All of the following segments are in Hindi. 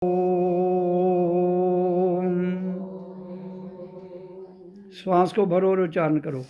ओम। श्वास को भरो और उच्चारण करो।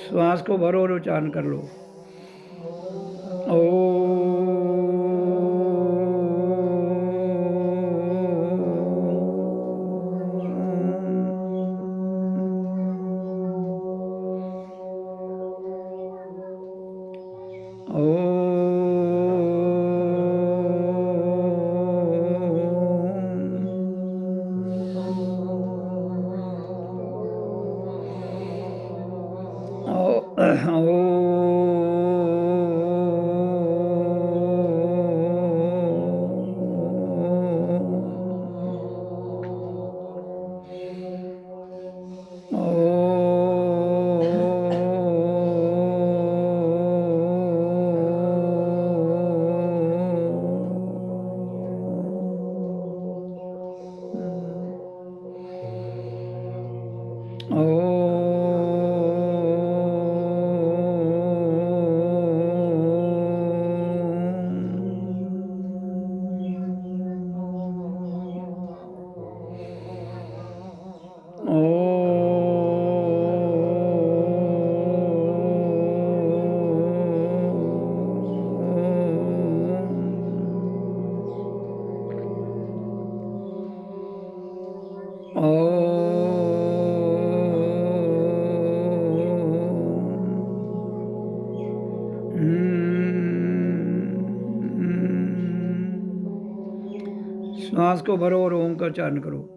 श्वास को भरो और उच्चारण कर लो। श्वास को भरो और ओम का उच्चारण करो।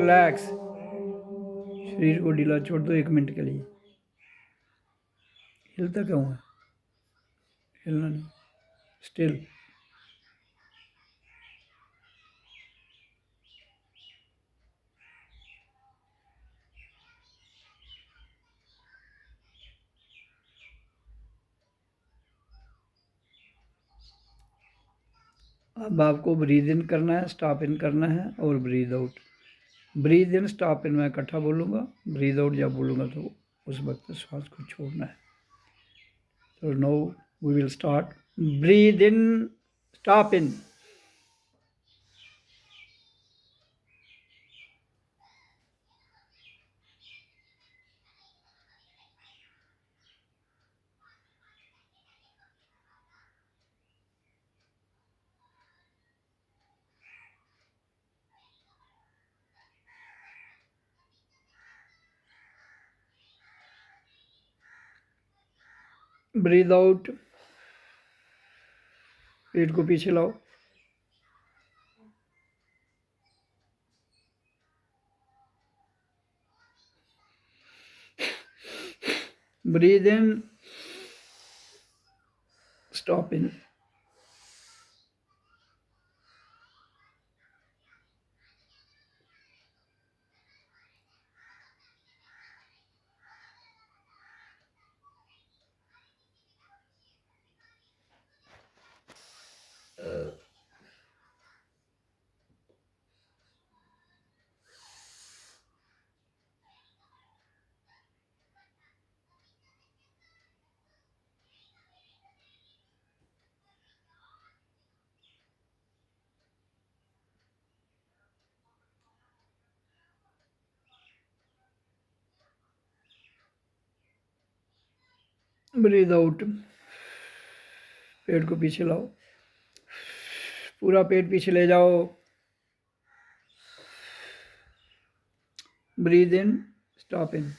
रिलैक्स। शरीर को ढीला छोड़ दो 1 मिनट के लिए। हिलता क्यों है? हिलना नहीं, स्टिल। अब आपको ब्रीद इन करना है, स्टॉप इन करना है और breathe out. Breathe in, stop इन मैं इकट्ठा बोलूँगा, ब्रीद आउट जब बोलूँगा तो उस वक्त श्वास को छोड़ना है। तो no we will start. Breathe in, stop in. Breathe out, पेट को पीछे लाओ। Breathe in, stop in. Breathe out, पेट को पीछे लाओ, पूरा पेट पीछे ले जाओ। Breathe in, stop in.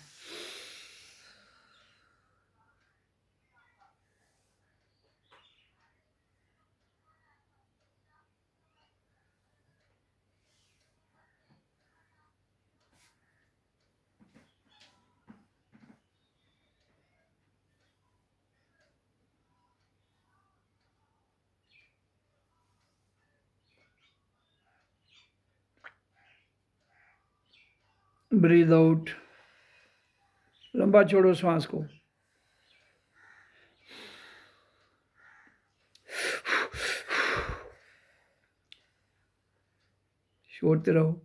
Breathe out, लंबा छोड़ो श्वास को। छोड़ते रहो।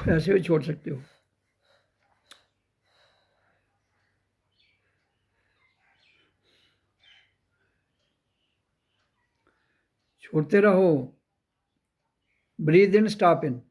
ऐसे भी छोड़ सकते हो। छोड़ते रहो। Breathe in, stop in.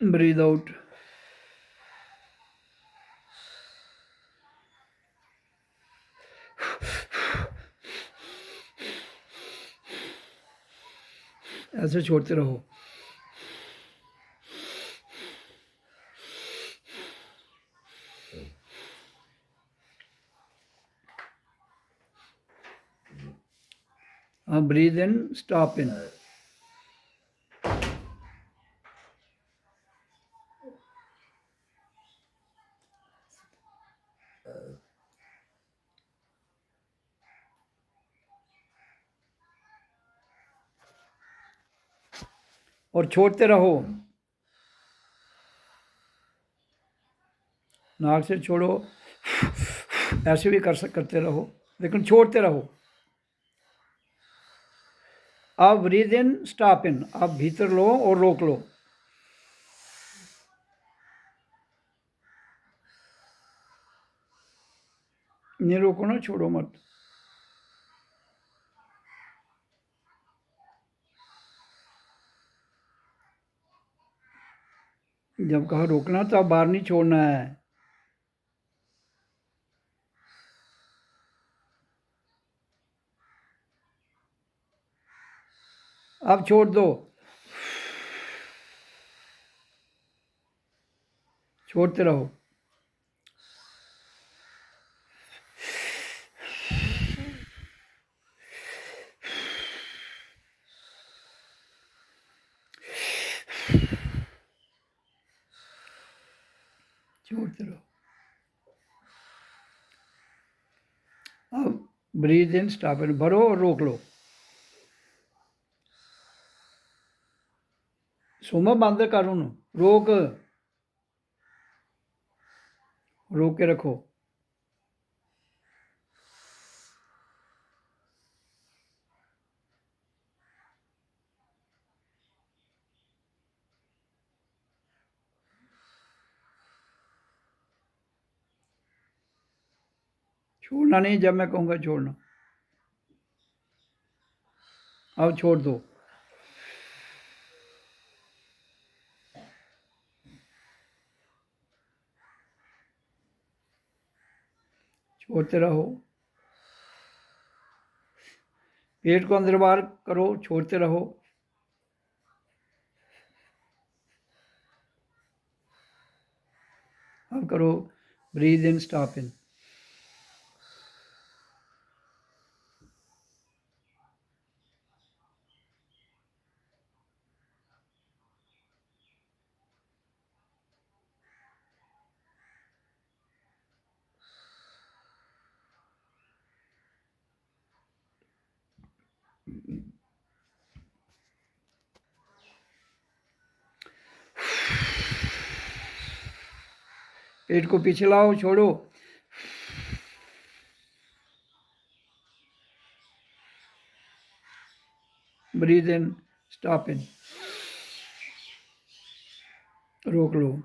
Breathe out. ऐसे छोड़ते रहो। हाँ, ब्रीद इन, स्टॉप इन। और छोड़ते रहो। नाक से छोड़ो, ऐसे भी करते रहो, लेकिन छोड़ते रहो। अब ब्रीद इन, स्टॉप इन। अब भीतर लो और रोक लो। नहीं रोको ना, छोड़ो मत। जब कहा रोकना तो अब बाहर नहीं छोड़ना है। अब छोड़ दो, छोड़ते रहो। छोड़ते रहो। अब ब्रीथ इन, स्टॉप इन, भरो और रोक लो। सोमा बंद कर उन, रोक, रोक के रखो। छोड़ना नहीं, जब मैं कहूँगा छोड़ना। अब छोड़ दो। छोड़ते रहो। पेट को अंदर बाहर करो, छोड़ते रहो। अब करो ब्रीथ इन, स्टॉप इन। पेट को पीछे लाओ, छोड़ो। ब्रीथ इन, स्टॉप इन, रोक लो।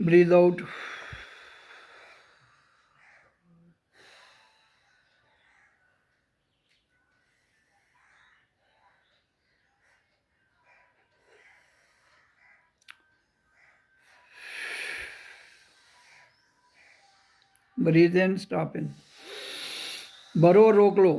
Breathe out. Breathe in, stop in, भरो और रोक लो।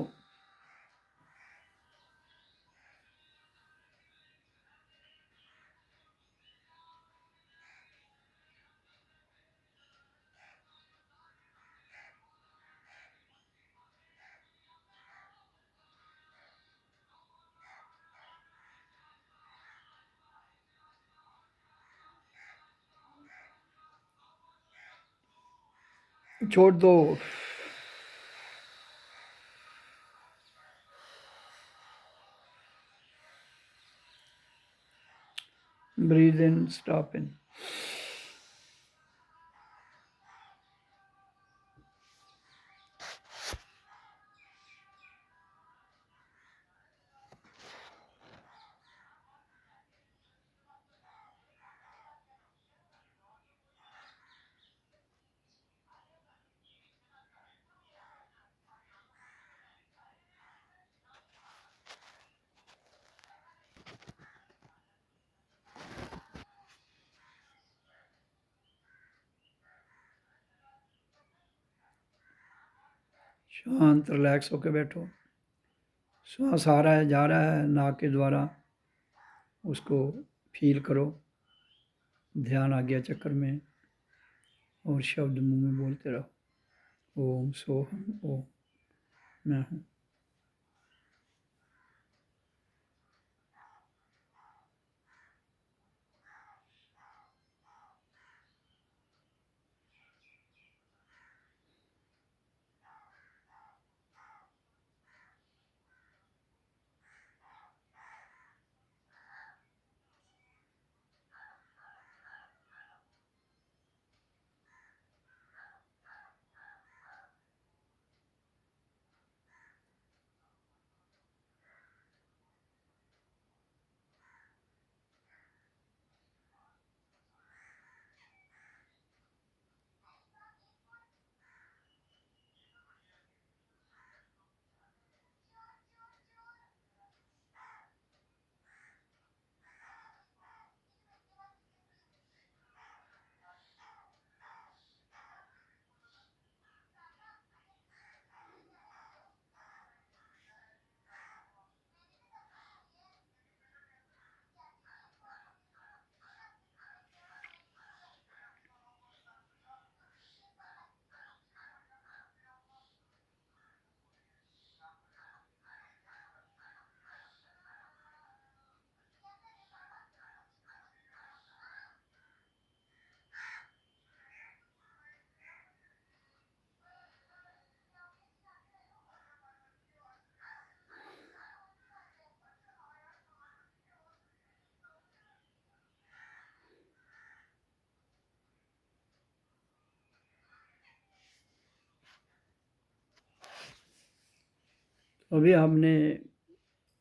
छोड़ दो। Breathe in, stop in. शांत रिलैक्स होकर बैठो। श्वास आ रहा है, जा रहा है, नाक के द्वारा उसको फील करो। ध्यान आ गया चक्कर में, और शब्द मुंह में बोलते रहो, ओम सोहम ओम, मैं हूँ। अभी हमने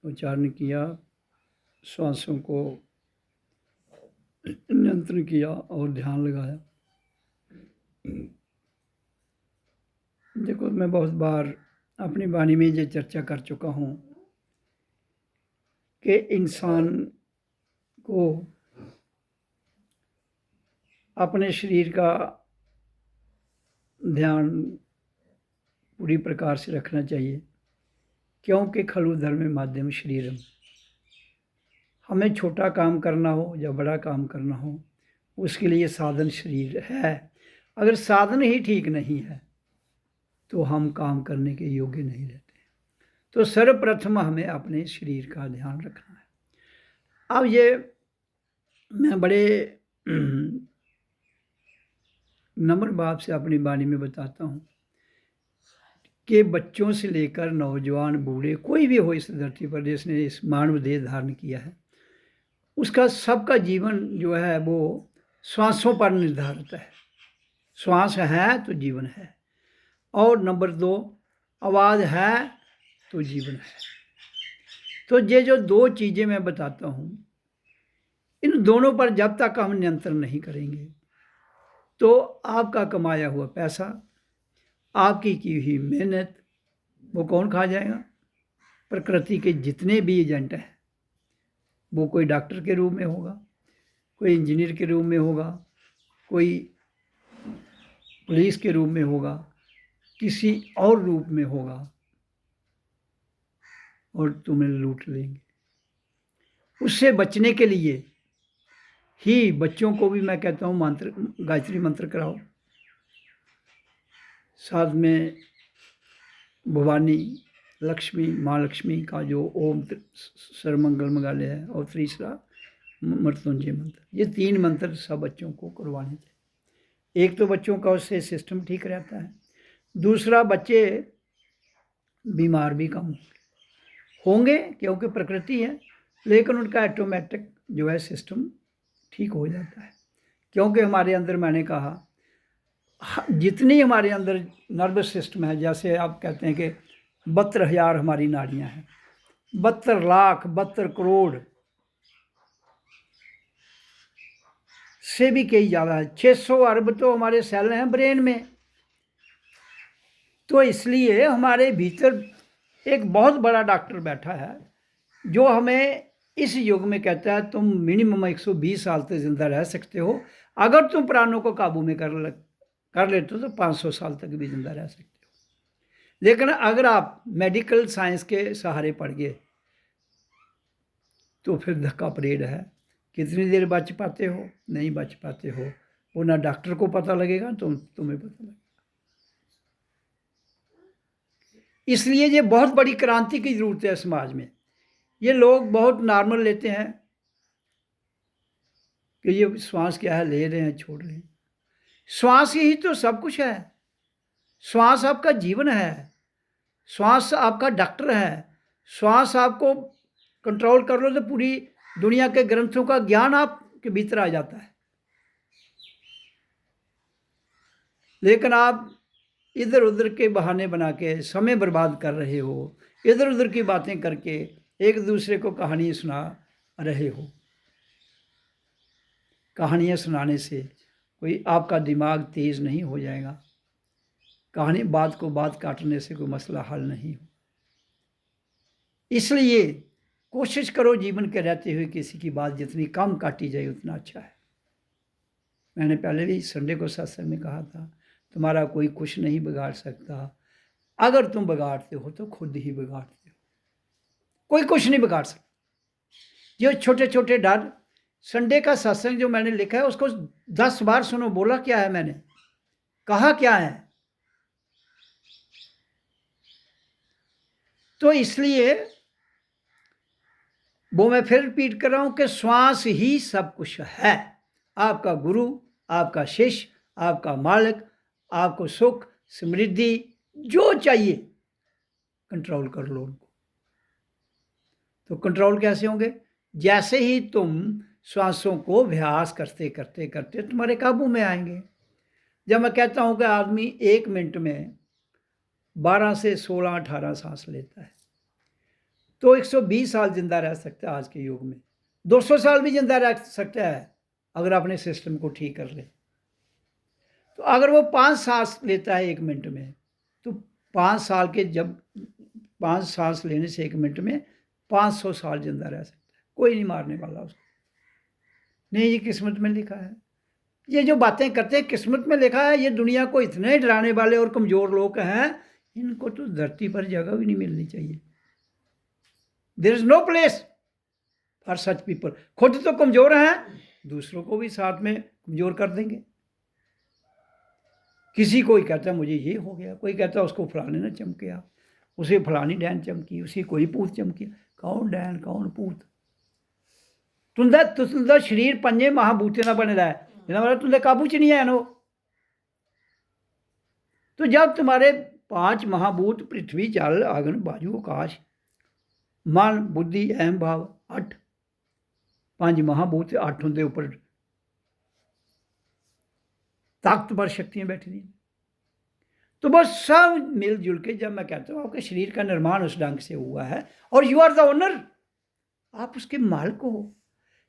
उच्चारण किया, श्वासों को नियंत्रण किया और ध्यान लगाया। देखो, मैं बहुत बार अपनी वाणी में ये चर्चा कर चुका हूँ कि इंसान को अपने शरीर का ध्यान पूरी प्रकार से रखना चाहिए, क्योंकि खलु धर्म माध्यम शरीरम। हमें छोटा काम करना हो या बड़ा काम करना हो, उसके लिए साधन शरीर है। अगर साधन ही ठीक नहीं है तो हम काम करने के योग्य नहीं रहते। तो सर्वप्रथम हमें अपने शरीर का ध्यान रखना है। अब ये मैं बड़े नम्र भाव से अपनी वाणी में बताता हूँ कि बच्चों से लेकर नौजवान, बूढ़े, कोई भी हो इस धरती पर जिसने इस मानव देह धारण किया है, उसका सबका जीवन जो है वो श्वासों पर निर्धारित है। श्वास है तो जीवन है, और नंबर 2, आवाज़ है तो जीवन है। तो ये जो 2 चीज़ें मैं बताता हूँ, इन दोनों पर जब तक हम नियंत्रण नहीं करेंगे तो आपका कमाया हुआ पैसा, आपकी की हुई मेहनत, वो कौन खा जाएगा? प्रकृति के जितने भी एजेंट हैं, वो कोई डॉक्टर के रूप में होगा, कोई इंजीनियर के रूप में होगा, कोई पुलिस के रूप में होगा, किसी और रूप में होगा, और तुम्हें लूट लेंगे। उससे बचने के लिए ही बच्चों को भी मैं कहता हूँ मंत्र, गायत्री मंत्र कराओ, साथ में भवानी, लक्ष्मी, माँ लक्ष्मी का जो ओम सर्वमंगल मंगल्य है, और तीसरा मृत्युंजय मंत्र। ये 3 मंत्र सब बच्चों को करवाने चाहिए। एक तो बच्चों का उससे सिस्टम ठीक रहता है, दूसरा बच्चे बीमार भी कम होंगे क्योंकि प्रकृति है, लेकिन उनका ऑटोमेटिक जो है सिस्टम ठीक हो जाता है। क्योंकि हमारे अंदर, मैंने कहा, जितनी हमारे अंदर नर्वस सिस्टम है, जैसे आप कहते हैं कि 72,000 हमारी नाड़ियाँ हैं, 72 लाख, 72 करोड़ से भी कई ज़्यादा है। 600 अरब तो हमारे सेल हैं ब्रेन में। तो इसलिए हमारे भीतर एक बहुत बड़ा डॉक्टर बैठा है जो हमें इस युग में कहता है तुम मिनिमम 120 साल तक जिंदा रह सकते हो। अगर तुम प्राणों को काबू में कर लेते हो तो 500 साल तक भी जिंदा रह सकते हो। लेकिन अगर आप मेडिकल साइंस के सहारे पड़ गए तो फिर धक्का परेड है। कितनी देर बच पाते हो, नहीं बच पाते हो, वो ना डॉक्टर को पता लगेगा, तुम्हें पता लगेगा। इसलिए ये बहुत बड़ी क्रांति की जरूरत है समाज में। ये लोग बहुत नॉर्मल लेते हैं कि ये श्वास क्या है, ले रहे हैं, छोड़ रहे हैं। श्वास ही तो सब कुछ है। श्वास आपका जीवन है, श्वास आपका डॉक्टर है। श्वास आपको कंट्रोल कर लो तो पूरी दुनिया के ग्रंथों का ज्ञान आपके भीतर आ जाता है। लेकिन आप इधर उधर के बहाने बना के समय बर्बाद कर रहे हो, इधर उधर की बातें करके एक दूसरे को कहानी सुना रहे हो। कहानियाँ सुनाने से कोई आपका दिमाग तेज नहीं हो जाएगा। कहानी बात को बात काटने से कोई मसला हल नहीं हो। इसलिए कोशिश करो जीवन के रहते हुए किसी की बात जितनी कम काटी जाए उतना अच्छा है। मैंने पहले भी संडे को सत्संग में कहा था, तुम्हारा कोई कुछ नहीं बिगाड़ सकता। अगर तुम बिगाड़ते हो तो खुद ही बिगाड़ते हो, कोई कुछ नहीं बिगाड़ सकता। जो छोटे छोटे डर, संडे का सत्संग जो मैंने लिखा है उसको 10 बार सुनो। बोला क्या है मैंने, कहा क्या है। तो इसलिए वो मैं फिर रिपीट कर रहा हूं कि श्वास ही सब कुछ है। आपका गुरु, आपका शिष्य, आपका मालिक, आपको सुख समृद्धि जो चाहिए कंट्रोल कर लो उनको। तो कंट्रोल कैसे होंगे? जैसे ही तुम श्वासों को अभ्यास करते करते करते तुम्हारे काबू में आएंगे। जब मैं कहता हूं कि आदमी 1 मिनट में 12 से 16 18 सांस लेता है, तो 120 साल जिंदा रह सकता है आज के युग में, 200 साल भी जिंदा रह सकता है अगर अपने सिस्टम को ठीक कर ले। तो अगर वो 5 सांस लेता है 1 मिनट में, तो 5 साल के जब 5 सांस लेने से 1 मिनट में 500 साल जिंदा रह सकता है, कोई नहीं मारने वाला उसको। नहीं, ये किस्मत में लिखा है। ये जो बातें करते हैं किस्मत में लिखा है, ये दुनिया को इतने डराने वाले और कमज़ोर लोग हैं, इनको तो धरती पर जगह भी नहीं मिलनी चाहिए। There is no place for such people. खुद तो कमज़ोर हैं, दूसरों को भी साथ में कमज़ोर कर देंगे। किसी कोई कहता है मुझे ये हो गया, कोई कहता है उसको फलाने ने चमकिया, उसे फलानी डैन चमकी, उसी कोई पूत चमकी। कौन डैन कौन पूत? तुंदा शरीर 5 महाभूतें ना बने है, मतलब तुंदे काबू च नहीं है नो। तो जब तुम्हारे 5 महाभूत पृथ्वी जल अग्नि वायु आकाश मन बुद्धि अहम भाव 8 5 महाभूत 8 उनके ऊपर ताकतवर शक्तियां बैठी दी। तो बस सब मिलजुल के, जब मैं कहता हूँ आपके शरीर का निर्माण उस ढंग से हुआ है और यू आर द ओनर, आप उसके मालिक हो।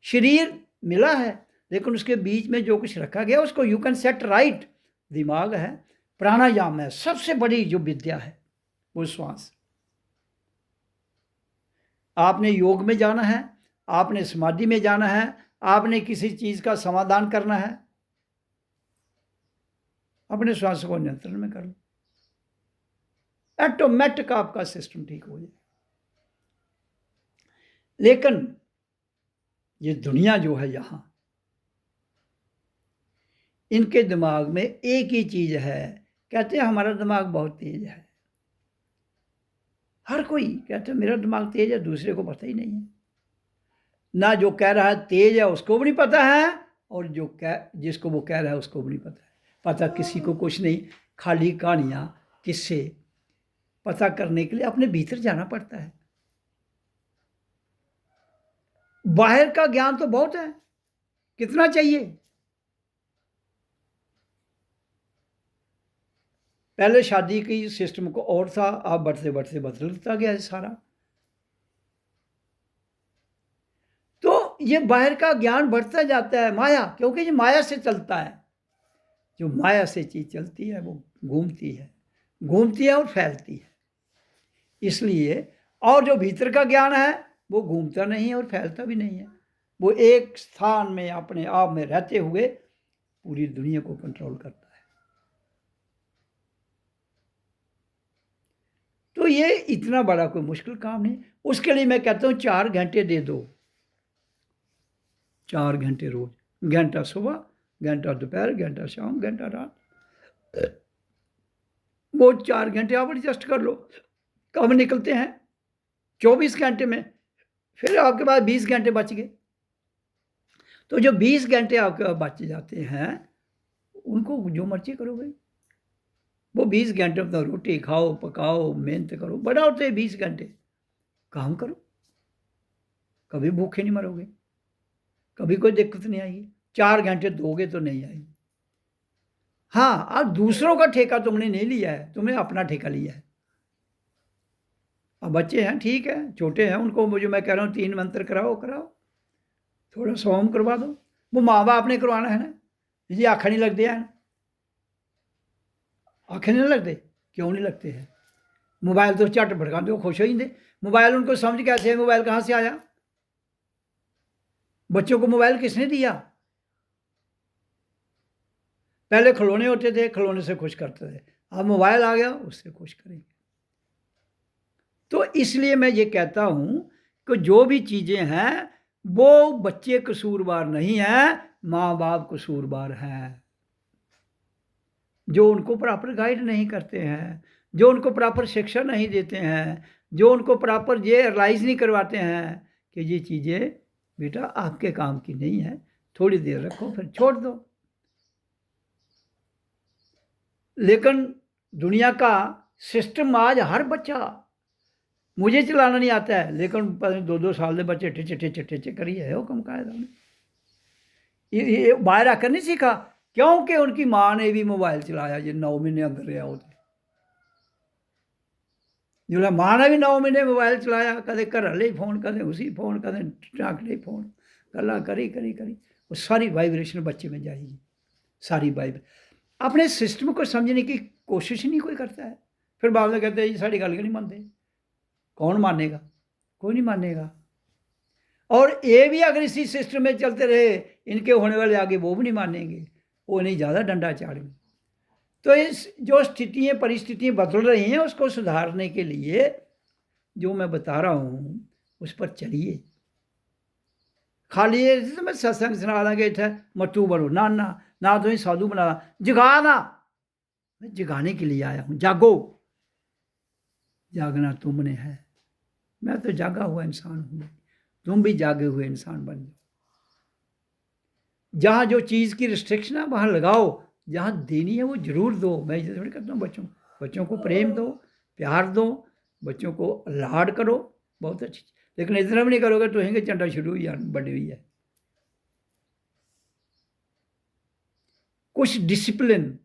शरीर मिला है लेकिन उसके बीच में जो कुछ रखा गया उसको यू कैन सेट राइट। दिमाग है, प्राणायाम है, सबसे बड़ी जो विद्या है वो श्वास। आपने योग में जाना है, आपने समाधि में जाना है, आपने किसी चीज का समाधान करना है, अपने श्वास को नियंत्रण में कर लो, ऑटोमेटिक आपका सिस्टम ठीक हो जाए। लेकिन ये दुनिया जो है यहां, इनके दिमाग में एक ही चीज है, कहते हैं हमारा दिमाग बहुत तेज है। हर कोई कहते हैं मेरा दिमाग तेज है, दूसरे को पता ही नहीं है। ना जो कह रहा है तेज है उसको भी नहीं पता है, और जो जिसको वो कह रहा है उसको भी नहीं पता है। पता किसी को कुछ नहीं, खाली कहानियां किससे पता करने के लिए अपने भीतर जाना पड़ता है। बाहर का ज्ञान तो बहुत है, कितना चाहिए? पहले शादी की सिस्टम को और था, अब बढ़ते बढ़ते बदलता गया है सारा। तो ये बाहर का ज्ञान बढ़ता जाता है, माया, क्योंकि ये माया से चलता है। जो माया से चीज चलती है वो घूमती है और फैलती है। इसलिए और जो भीतर का ज्ञान है वो घूमता नहीं है और फैलता भी नहीं है, वो एक स्थान में अपने आप में रहते हुए पूरी दुनिया को कंट्रोल करता है। तो ये इतना बड़ा कोई मुश्किल काम नहीं। उसके लिए मैं कहता हूँ 4 घंटे दे दो, 4 घंटे रोज, घंटा सुबह, घंटा दोपहर, घंटा शाम, घंटा रात, वो 4 घंटे आप एडजस्ट कर लो। कब निकलते हैं? 24 घंटे में, फिर आपके पास 20 घंटे बच गए। तो जो 20 घंटे आपके पास बच जाते हैं उनको जो मर्जी करो भाई। वो 20 घंटे में रोटी खाओ, पकाओ, मेहनत करो, बड़ा होते हैं 20 घंटे, काम करो, कभी भूखे नहीं मरोगे, कभी कोई दिक्कत नहीं आएगी। 4 घंटे दोगे तो नहीं आएगी। हाँ, अब दूसरों का ठेका तुमने नहीं लिया है, तुमने अपना ठेका लिया है। अब बच्चे हैं, ठीक है, छोटे हैं, उनको मुझे मैं कह रहा हूँ 3 मंत्र कराओ, थोड़ा सोम करवा दो। वो माँ बाप ने करवाना है ना जी। आँखें नहीं लगते हैं, आँखें नहीं लगते, क्यों नहीं लगते हैं? मोबाइल तो झट भड़का दो, खुश हो जाते। मोबाइल उनको समझ कैसे है मोबाइल कहाँ से आया? बच्चों को मोबाइल किसने दिया? पहले खिलौने होते थे, खिलौने से खुश करते थे, अब मोबाइल आ गया, उससे खुश करेंगे। तो इसलिए मैं ये कहता हूं कि जो भी चीजें हैं वो बच्चे कसूरवार नहीं है, माँ बाप कसूरवार हैं, जो उनको प्रॉपर गाइड नहीं करते हैं, जो उनको प्रॉपर शिक्षा नहीं देते हैं, जो उनको प्रॉपर ये रियलाइज नहीं करवाते हैं कि ये चीज़ें बेटा आपके काम की नहीं है, थोड़ी देर रखो फिर छोड़ दो। लेकिन दुनिया का सिस्टम आज हर बच्चा, मुझे चलाना नहीं आता है लेकिन 2-2 साल के बच्चे टिचे करिए है, वो कम का है। ये बाहर आकर नहीं सीखा, क्योंकि उनकी माँ ने भी मोबाइल चलाया, ये 9 महीने अंदर रहा होते। जिसलै मां ने भी 9 महीने मोबाइल चलाया, कदें घर आह्ले गी फोन, कदें उसी फोन, कदें टाकले फोन, गल्लां करी करी करी वो सारी वाइब्रेशन बच्चे में जाएगी, सारी वाइब। अपने सिस्टम को समझने की कोशिश ही नहीं कोई करता है। फिर बाद में कहते हैं जी साड़ी गल नहीं मानते। कौन मानेगा? कोई नहीं मानेगा। और ये भी अगर इसी सिस्टम में चलते रहे, इनके होने वाले आगे वो भी नहीं मानेंगे, वो इन्हें ज़्यादा डंडा चाड़ेंगे। तो इस जो स्थितियाँ परिस्थितियाँ बदल रही हैं, उसको सुधारने के लिए जो मैं बता रहा हूँ उस पर चलिए। खाली ये मैं सत्संग सुना देंगे इतना मट्टू बनो, ना ना ना तो साधु बना, जगा ना, मैं जगाने के लिए आया हूँ। जागो, जागना तुमने है। मैं तो जागा हुआ इंसान हूँ, तुम भी जागे हुए इंसान बन जाओ। जहाँ जो चीज़ की रिस्ट्रिक्शन है वहाँ लगाओ, जहाँ देनी है वो जरूर दो। मैं ये थोड़ी कहता हूँ बच्चों को प्रेम दो, प्यार दो, बच्चों को लाड करो, बहुत अच्छी। लेकिन इतना भी नहीं करोगे तो हेंगे चंडा शुरू हुई बड़ी हुई है। कुछ डिसिप्लिन,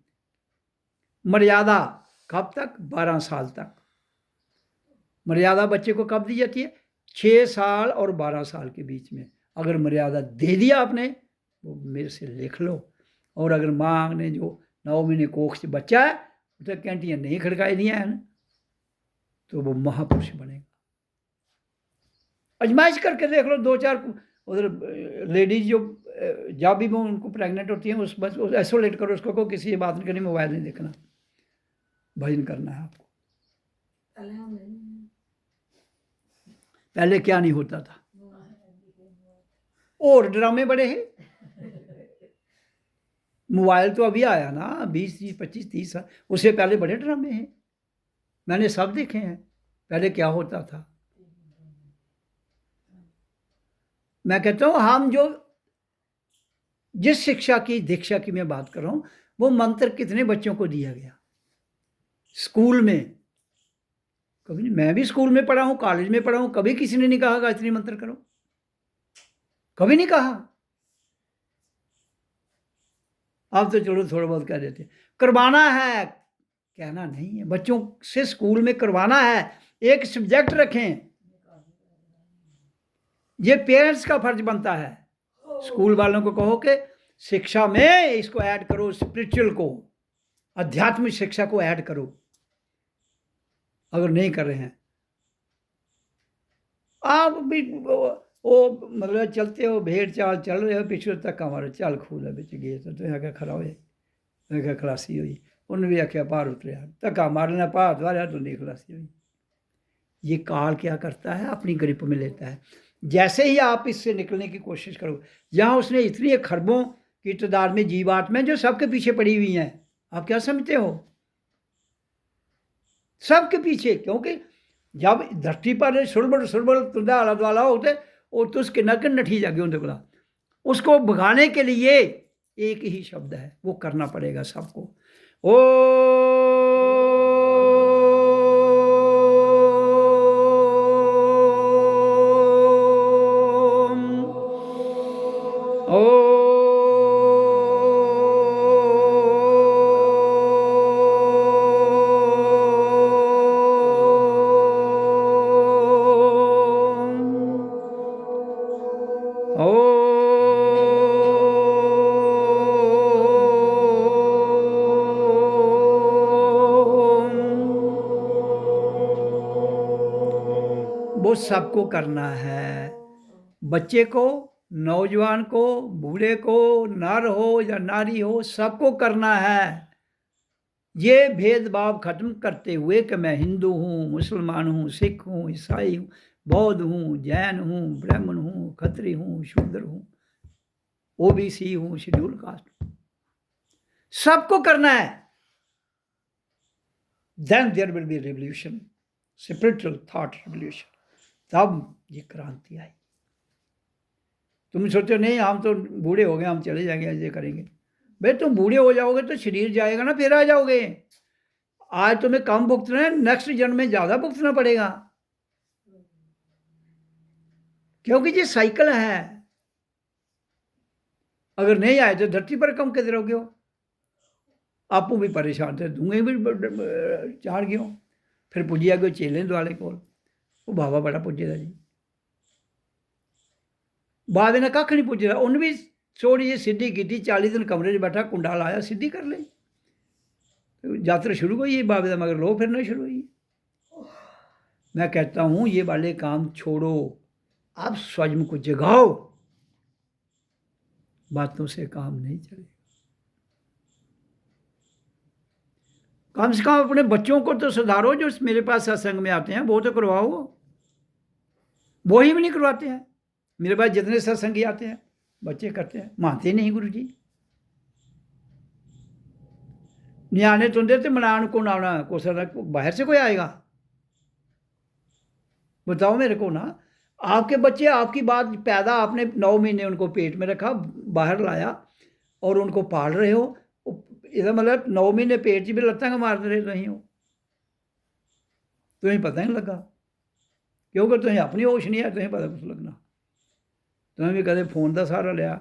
मर्यादा कब तक? 12 साल तक। मर्यादा बच्चे को कब दी जाती है? 6 साल और 12 साल के बीच में। अगर मर्यादा दे दिया आपने, वो मेरे से लिख लो। और अगर माँ ने जो 9 महीने कोख से बच्चा है तो कैंटियाँ नहीं खड़काई दिया है ना, तो वो महापुरुष बनेगा। आजमाइश करके देख लो। 2-4 उधर लेडीज जो जब भी वो उनको प्रेग्नेंट होती हैं, उस बस आइसोलेट करो उसको, को किसी से बात नहीं करनी, मोबाइल नहीं देखना, भजन करना है आपको। पहले क्या नहीं होता था, और ड्रामे बड़े हैं। मोबाइल तो अभी आया ना, 20 25 30 साल, उससे पहले बड़े ड्रामे हैं, मैंने सब देखे हैं। पहले क्या होता था, मैं कहता हूँ हम जो जिस शिक्षा की दीक्षा की मैं बात कर रहा हूँ, वो मंत्र कितने बच्चों को दिया गया स्कूल में? कभी नहीं। मैं भी स्कूल में पढ़ा हूँ, कॉलेज में पढ़ा हूँ, कभी किसी ने नहीं कहा गायत्री मंत्र करो, कभी नहीं कहा। अब तो चलो थोड़ा बहुत कह देते, करवाना है, कहना नहीं है। बच्चों से स्कूल में करवाना है, एक सब्जेक्ट रखें, ये पेरेंट्स का फर्ज बनता है। स्कूल वालों को कहो कि शिक्षा में इसको ऐड करो, स्पिरिचुअल को, आध्यात्मिक शिक्षा को ऐड करो। अगर नहीं कर रहे हैं आप भी वो मतलब चलते हो, भेड़ चाल चल रहे हो, पिछले तक हमारे चल खूल बिच गए तो आगे खड़ा होए, मैं क्या खलासी हुई, उन्हें भी आख्या पार उतरिया, धक्का मारना पार द्वारा तो नहीं खलासी हुई। ये काल क्या करता है, अपनी ग्रिप में लेता है। जैसे ही आप इससे निकलने की कोशिश करो, यहाँ उसने इतनी खरबों की तादाद में जीवात्माएं जो सबके पीछे पड़ी हुई हैं, आप क्या समझते हो? सबके पीछे, क्योंकि जब धरती पर सुरबड़ सुरबड़ तुदा आला दुआला होते और तो उसके नक नठी जागे उनके बोला, उसको भगाने के लिए एक ही शब्द है, वो करना पड़ेगा सबको। ओ वो सबको करना है, बच्चे को, नौजवान को, बूढ़े को, नर हो या नारी हो, सबको करना है। ये भेदभाव खत्म करते हुए कि मैं हिंदू हूँ, मुसलमान हूँ, सिख हूँ, ईसाई हूँ, बौद्ध हूँ, जैन हूँ, ब्राह्मण हूँ, खत्री हूँ, शूद्र हूँ, ओबीसी हूँ, शेड्यूल कास्ट हूँ, सबको करना है। Then there will be revolution, spiritual thought revolution. तब ये क्रांति आई। तुम सोचो नहीं हम तो बूढ़े हो गए, हम चले जाएंगे, ऐसे करेंगे। भाई तुम बूढ़े हो जाओगे तो शरीर जाएगा ना, फिर आ जाओगे। आज तुम्हें कम भुगतना है, नेक्स्ट जन्म में ज़्यादा भुगतना पड़ेगा, क्योंकि ये साइकिल है। अगर नहीं आए तो धरती पर कम किधर रहोगे हो, आपू भी परेशान थे, धुएं भी चार गए हो। फिर पुज्जी अगे चेले दुआले कोल, वो बाबा बड़ा पुज्जे दा जी। बाबे ने कक्ख नहीं पुज्जे दा, उन्न भी थोड़ी जी सीधी कीती, 40 दिन कमरे च बैठा, कुंडा लाया, सीधी कर लेई। यात्रा शुरू हुई है, बाबे का मगर लो फिरना शुरू हुई। मैं कहता हूँ ये वाले काम छोड़ो, आप स्वयं को जगाओ, बातों से काम नहीं चलेगा। कम से कम अपने बच्चों को तो सुधारो, जो मेरे पास सत्संग में आते हैं वो तो करवाओ। वो ही भी नहीं करवाते हैं। मेरे पास जितने सत्संगी आते हैं बच्चे करते हैं, मानते नहीं गुरु जी। न्याणे तुंदे तो मनान को आना, को बाहर से कोई आएगा? बताओ मेरे को ना। आपके बच्चे आपकी बात पैदा, आपने 9 महीने उनको पेट में रखा, बाहर लाया और उनको पाल रहे हो। इसका मतलब 9 महीने पेट च भी लत्तां मारते रहे तुसीं, तुम्हें पता नहीं लगा, क्योंकि तुसीं अपनी होश नहीं है, तुसीं पता कुछ लगना। तुसें भी कदे फोन का सहारा लिया,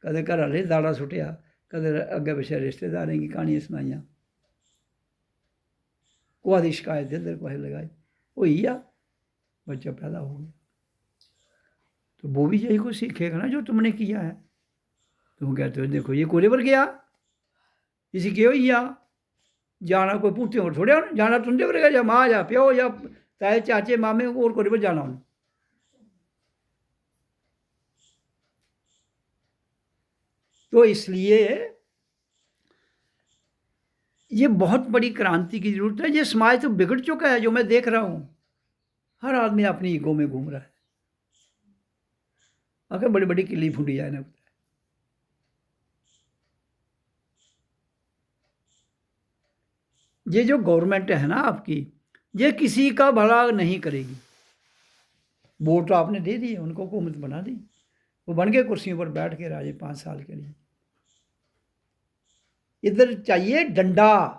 कदे घर आह्ले दाड़ा सुट्टिया, कदे अग्गे पिछे रिश्तेदारें की कहानियां सनाइयां, कुसा दी शिकायत इधर कुसै लगाई, होई आ बच्चा पैदा हो गया। तो वो भी यही कुछ सीखेगा ना जो तुमने किया है। तुम कहते हो देखो ये कोरे पर गया, इसी के होई आ, जाना कोई भूते होर थोड़े होना, जाना तुंदे पर गया, या माँ या प्यो या ताए चाचे मामे होर कोरे पर जाना उन्हें। तो इसलिए ये बहुत बड़ी क्रांति की जरूरत है। ये समाज तो बिगड़ चुका है, जो मैं देख रहा हूँ। हर आदमी अपनी ईगो में घूम रहा है, अगर बड़ी बड़ी किली फूटी जाए ना। ये जो गवर्नमेंट है ना आपकी, ये किसी का भला नहीं करेगी। वोट तो आपने दे दिए, उनको हुकूमत बना दी, वो बन गए कुर्सियों पर बैठ के राजे 5 साल के लिए। इधर चाहिए डंडा।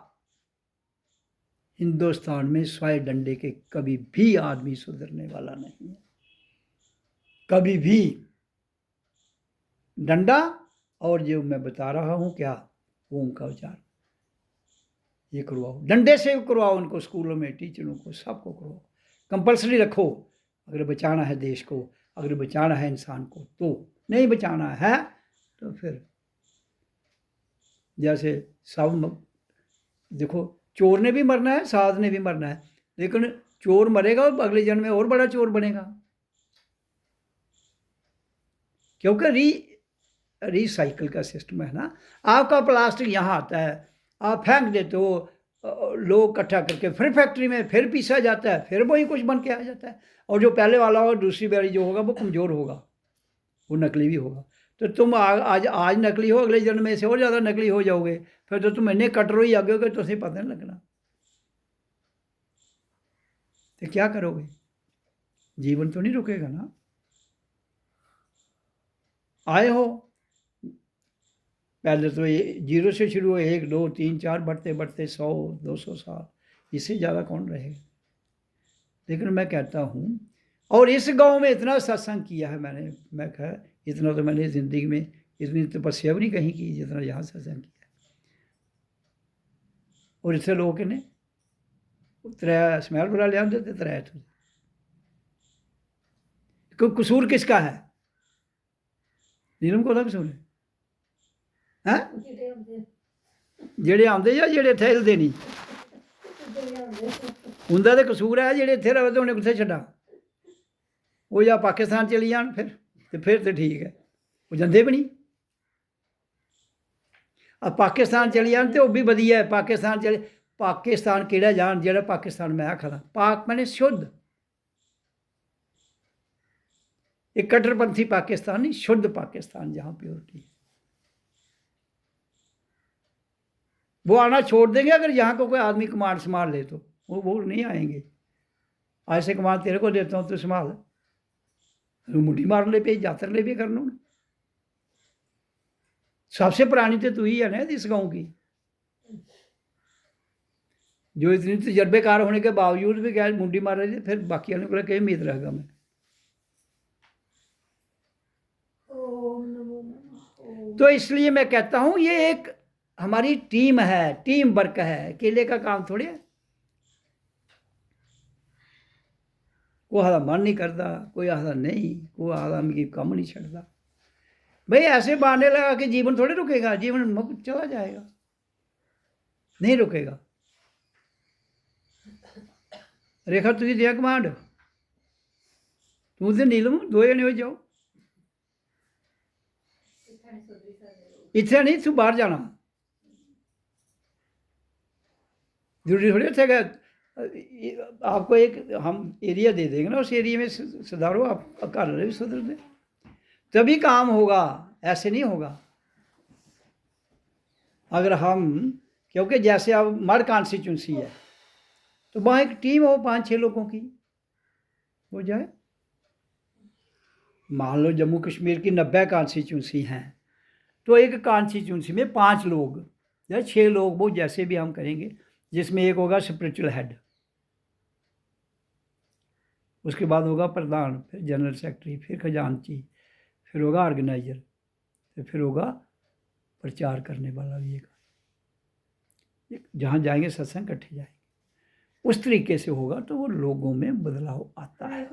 हिंदुस्तान में स्वाय डंडे के कभी भी आदमी सुधरने वाला नहीं है, कभी भी। डंडा और जो मैं बता रहा हूँ क्या, ओम का उच्चारण, ये करवाओ, डंडे से करवाओ उनको, स्कूलों में टीचरों को सबको करवाओ, कंपलसरी रखो। अगर बचाना है देश को, अगर बचाना है इंसान को, तो नहीं बचाना है तो फिर जैसे सब देखो, चोर ने भी मरना है, साध ने भी मरना है, लेकिन चोर मरेगा और अगले जन्म में और बड़ा चोर बनेगा, क्योंकि रिसाइकिल का सिस्टम है ना। आपका प्लास्टिक यहाँ आता है, आप फेंक देते हो, लोग इकट्ठा करके फिर फैक्ट्री में फिर पीसा जाता है, फिर वही कुछ बन के आ जाता है। और जो पहले वाला होगा, दूसरी बारी जो होगा वो कमज़ोर होगा, वो नकली भी होगा। तो तुम आज नकली हो, अगले जन्म में से और ज़्यादा नकली हो जाओगे, फिर तो तुम इन्ने कटरो ही आगे हो कि तुम्हें पता नहीं लगना। तो क्या करोगे? जीवन तो नहीं रुकेगा ना। आए हो, पहले तो ये 0 से शुरू हुए, 1 2 3 4 बढ़ते बढ़ते 100 200 साल, इससे ज़्यादा कौन रहेगा। लेकिन मैं कहता हूँ, और इस गांव में इतना सत्संग किया है मैंने, मैं कहा इतना तो मैंने ज़िंदगी में इतनी तपस्या भी नहीं कहीं की जितना यहाँ सत्संग किया। और इतने लोग ने 3 स्मैल बुरा लिया देते 3 तो कोई कसूर किसका है? नीलम को कसूर है ਜਿਹੜੇ ਆਉਂਦੇ ਜਾਂ ਜਿਹੜੇ ਇੱਥੇ ਹਿਲਦੇ ਨਹੀਂ, ਹੁੰਦਾ ਤਾਂ ਕਸੂਰ ਹੈ ਜਿਹੜੇ ਇੱਥੇ ਰਵੇ ਤਾਂ ਉਹਨੇ ਕਿੱਥੇ ਛੱਡਾਂ, ਉਹ ਜਾਂ ਪਾਕਿਸਤਾਨ ਚਲੀ ਜਾਣ ਫਿਰ ਤਾਂ ਠੀਕ ਹੈ, ਉਹ ਜਾਂਦੇ ਵੀ ਨਹੀਂ। ਆ ਪਾਕਿਸਤਾਨ ਚਲੀ ਜਾਣ ਤੇ ਉਹ ਵੀ ਵਧੀਆ ਹੈ, ਪਾਕਿਸਤਾਨ ਕਿਹੜਾ ਜਾਣ, ਜਿਹੜਾ ਪਾਕਿस्तान मैं आखा पाक मैंने शुद्ध, एक कट्टरपंथी पाकिस्तान नहीं, शुद्ध पाकिस्तान जहाँ प्योरिटी है। वो आना छोड़ देंगे अगर यहाँ को कोई आदमी कमांड संभाल ले, तो वो नहीं आएंगे। आज से कमांड तेरे को देता हूँ तो संभाल, मुट्ठी मार ले पे यात्रा ले भी करना। सबसे पुरानी तो तू ही है ना इस गाँव की, जो इतनी तजर्बेकार होने के बावजूद भी क्या मुंडी मार रही थी, फिर बाकी वालों को क्या उम्मीद रहेगा। मैं तो इसलिए मैं कहता हूँ ये एक हमारी टीम है, टीम वर्क है, अकेले का काम थोड़ी है। कोई आखदा मन नहीं करता, कोई आखदा नहीं, कोई आखदा मिगी कम नहीं छड्डदा। भाई ऐसे बहाने लगा के जीवन थोड़े रुकेगा, जीवन चला जाएगा, नहीं रुकेगा। रेखा तुझे दिया कमांड, तू तो नीलम दो जने हो जाओ, इतने नहीं तू बाहर जाना, जरूरी थोड़ी थे। आपको एक हम एरिया दे देंगे ना, उस एरिया में सुधारो, आप घर वाले भी सुधर दे, तभी काम होगा, ऐसे नहीं होगा। अगर हम, क्योंकि जैसे अब मर्ड कॉन्स्टिट्यूंसी है तो वहाँ एक टीम हो 5-6 लोगों की हो जाए। मान लो जम्मू कश्मीर की 90 कॉन्स्टिट्यूंसी हैं, तो एक कॉन्स्टिट्यूंसी में 5 लोग या 6 लोग, वो जैसे भी हम करेंगे, जिसमें एक होगा स्पिरिचुअल हेड, उसके बाद होगा प्रधान, फिर जनरल सेक्रेटरी, फिर खजांची, फिर होगा ऑर्गेनाइजर, तो फिर होगा प्रचार करने वाला भी एक। जहाँ जाएंगे सत्संग इकट्ठे जाएंगे, उस तरीके से होगा तो वो लोगों में बदलाव आता है।